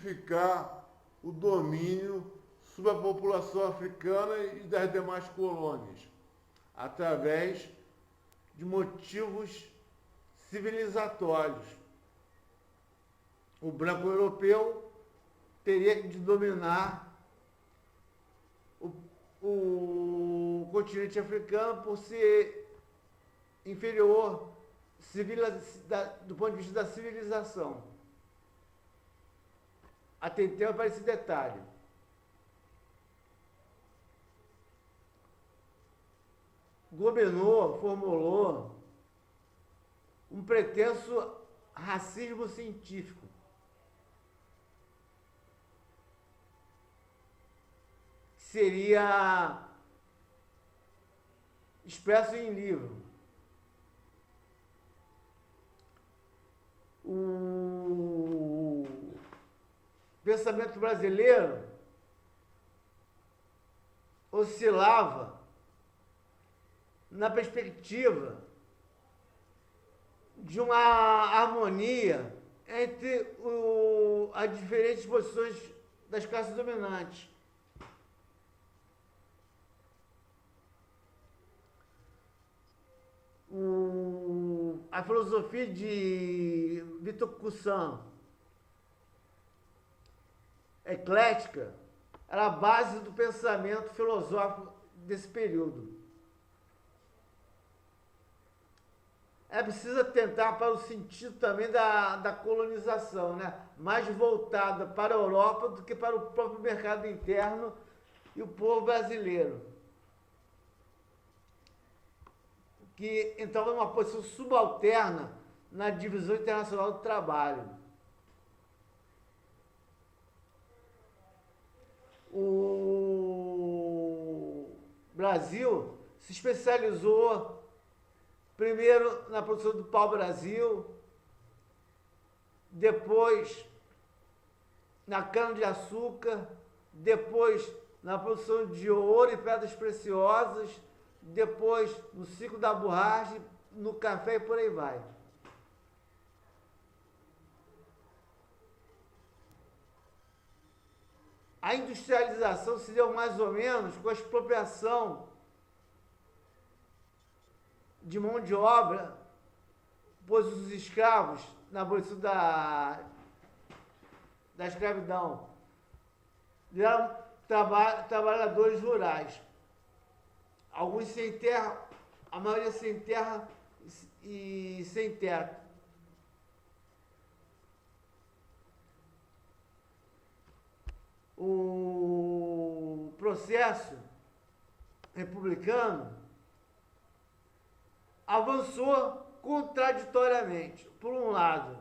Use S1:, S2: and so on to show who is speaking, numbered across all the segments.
S1: justificar o domínio sobre a população africana e das demais colônias, através de motivos civilizatórios. O branco europeu teria de dominar o continente africano por ser inferior do ponto de vista da civilização. Atentemos para esse detalhe. Gobineau formulou um pretenso racismo científico. Seria expresso em livro. O pensamento brasileiro oscilava na perspectiva de uma harmonia entre as diferentes posições das classes dominantes. A filosofia de Victor Cousin, eclética, era a base do pensamento filosófico desse período. É preciso atentar para o sentido também da colonização, né? Mais voltada para a Europa do que para o próprio mercado interno e o povo brasileiro, que entrava numa posição subalterna na divisão internacional do trabalho. O Brasil se especializou primeiro na produção do pau-brasil, depois na cana-de-açúcar, depois na produção de ouro e pedras preciosas, depois no ciclo da borracha, no café e por aí vai. A industrialização se deu mais ou menos com a expropriação de mão de obra, pois os escravos, na abolição da escravidão, viraram trabalhadores rurais. Alguns sem terra, a maioria sem terra e sem teto. O processo republicano avançou contraditoriamente. Por um lado,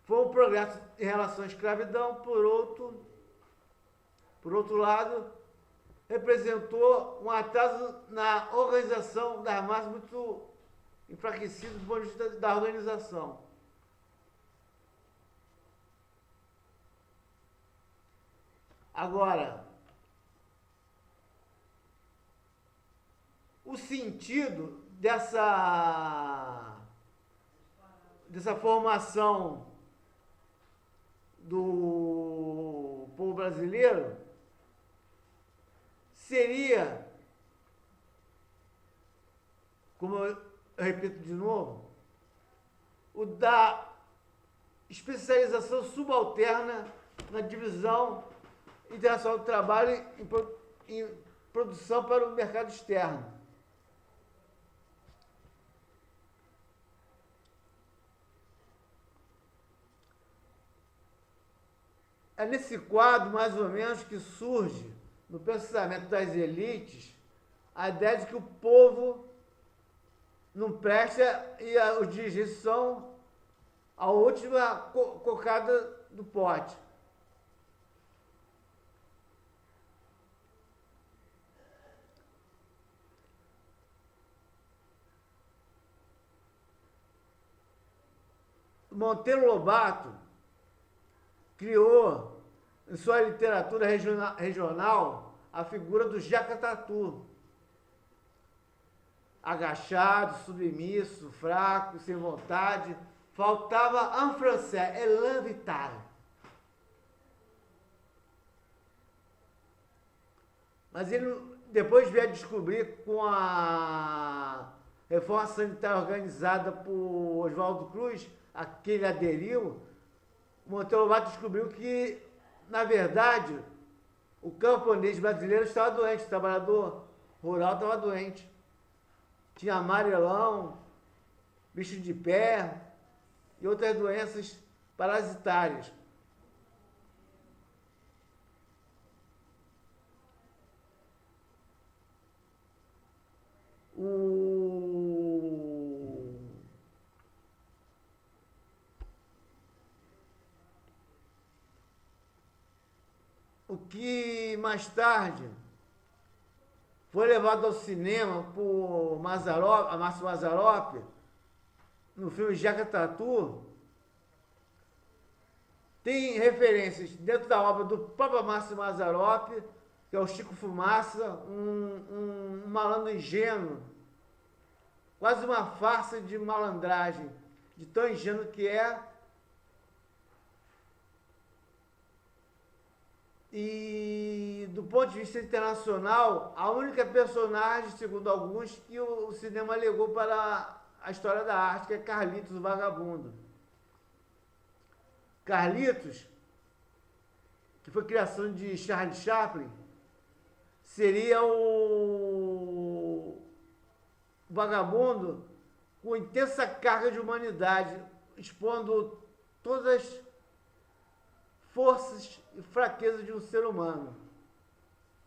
S1: foi um progresso em relação à escravidão, por outro lado, representou um atraso na organização das massas muito enfraquecido do ponto de vista da organização. Agora, o sentido dessa formação do povo brasileiro seria, como eu repito de novo, o da especialização subalterna na divisão internacional do trabalho em produção para o mercado externo. É nesse quadro, mais ou menos, que surge, no pensamento das elites, a ideia de que o povo não presta e os dirigentes são a última cocada do pote. Monteiro Lobato criou, em sua literatura regional, a figura do Jacques Tatu. Agachado, submisso, fraco, sem vontade, faltava un français, élan vital. Mas ele depois veio a descobrir, com a reforma sanitária organizada por Oswaldo Cruz, a que ele aderiu, Monteiro Lobato descobriu que, na verdade, o camponês brasileiro estava doente, o trabalhador rural estava doente. Tinha amarelão, bicho de pé e outras doenças parasitárias. O que mais tarde foi levado ao cinema por Márcio Mazzaropi, no filme Jeca Tatu, tem referências dentro da obra do próprio Márcio Mazzaropi, que é o Chico Fumaça, um malandro ingênuo, quase uma farsa de malandragem, de tão ingênuo que é. E, do ponto de vista internacional, a única personagem, segundo alguns, que o cinema legou para a história da arte, que é Carlitos, o Vagabundo. Carlitos, que foi criação de Charlie Chaplin, seria o vagabundo com intensa carga de humanidade, expondo todas as forças e fraquezas de um ser humano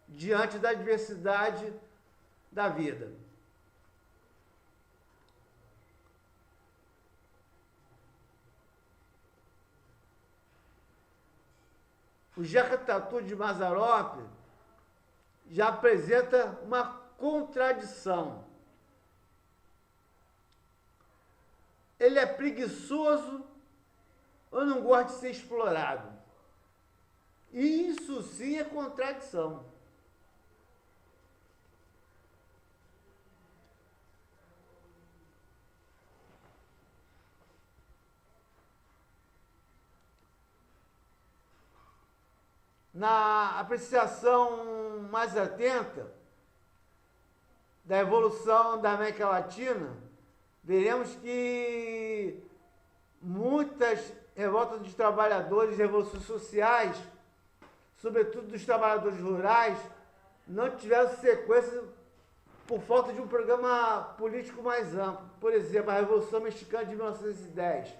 S1: diante da adversidade da vida. O Jeca Tatu de Mazzaropi já apresenta uma contradição. Ele é preguiçoso ou não gosta de ser explorado? E isso sim é contradição. Na apreciação mais atenta da evolução da América Latina, veremos que muitas revoltas dos trabalhadores, revoluções sociais, sobretudo dos trabalhadores rurais, não tiveram sequência por falta de um programa político mais amplo. Por exemplo, a Revolução Mexicana de 1910.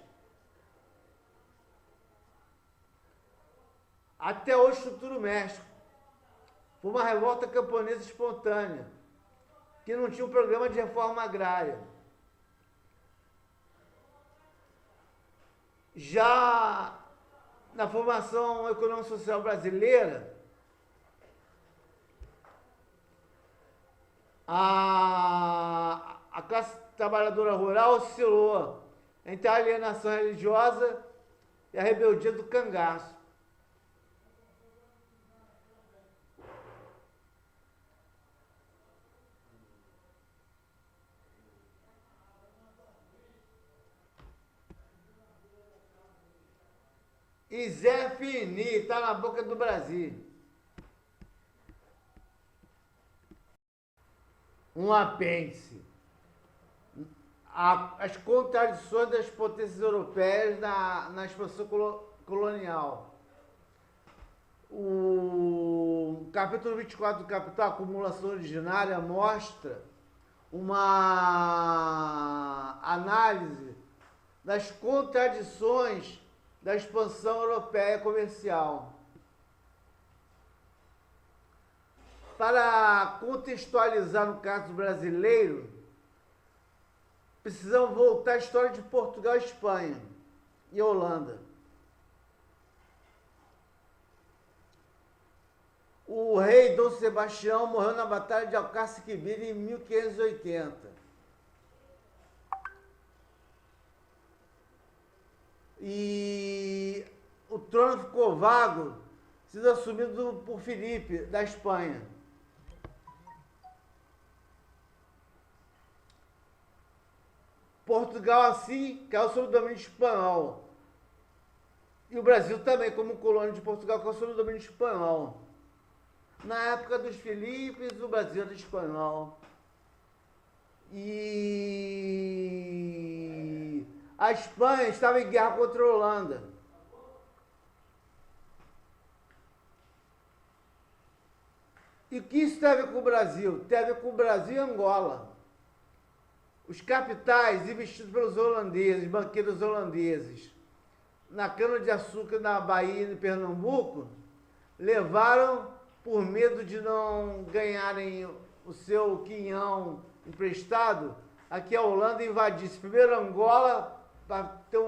S1: Até o Futuro México. Foi uma revolta camponesa espontânea, que não tinha um programa de reforma agrária. Já na formação econômico-social brasileira, a classe trabalhadora rural oscilou entre a alienação religiosa e a rebeldia do cangaço. E Zé Fini está na boca do Brasil. Um apêndice. As contradições das potências europeias na expansão colonial. O capítulo 24 do Capital, Acumulação Originária, mostra uma análise das contradições da expansão europeia comercial. Para contextualizar no caso brasileiro, precisamos voltar à história de Portugal, Espanha e Holanda. O rei Dom Sebastião morreu na Batalha de Alcácer Quibir em 1580. E o trono ficou vago, sendo assumido por Filipe, da Espanha. Portugal, assim, caiu sob o domínio espanhol. E o Brasil também, como colônia de Portugal, caiu sob o domínio espanhol. Na época dos Filipes, o Brasil era espanhol. E a Espanha estava em guerra contra a Holanda. E o que isso tem a ver com o Brasil? Tem a ver com o Brasil e Angola. Os capitais investidos pelos holandeses, banqueiros holandeses, na cana-de-açúcar na Bahia e em Pernambuco, levaram, por medo de não ganharem o seu quinhão emprestado, aqui a Holanda invadisse primeiro Angola para ter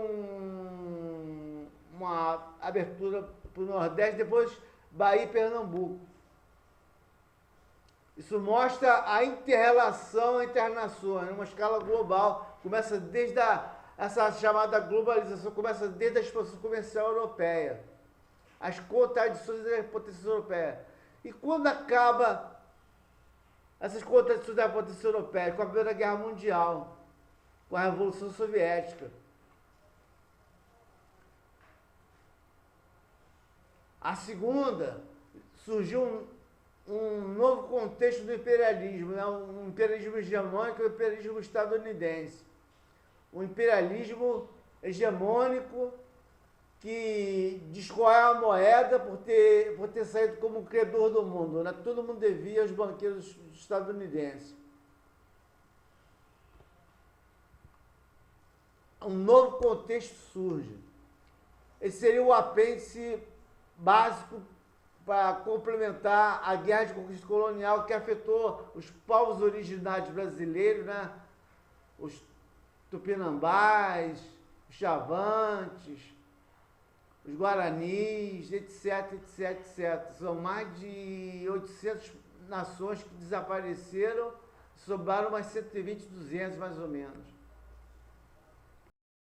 S1: uma abertura para o Nordeste, depois Bahia e Pernambuco. Isso mostra a inter-relação entre as nações, em uma escala global. Começa desde essa chamada globalização, começa desde a expansão comercial europeia, as contradições da potência europeia. E quando acaba essas contradições da potência europeia? Com a Primeira Guerra Mundial, com a Revolução Soviética. A segunda, surgiu um novo contexto do imperialismo, né? Um imperialismo hegemônico e um imperialismo estadunidense. Um imperialismo hegemônico que descoa a moeda por ter saído como credor do mundo, né? Todo mundo devia aos banqueiros estadunidenses. Um novo contexto surge. Esse seria o apêndice básico para complementar a guerra de conquista colonial que afetou os povos originários brasileiros, né? Os tupinambás, os chavantes, os guaranis, etc, etc, etc. São mais de 800 nações que desapareceram, sobraram umas 120, 200 mais ou menos.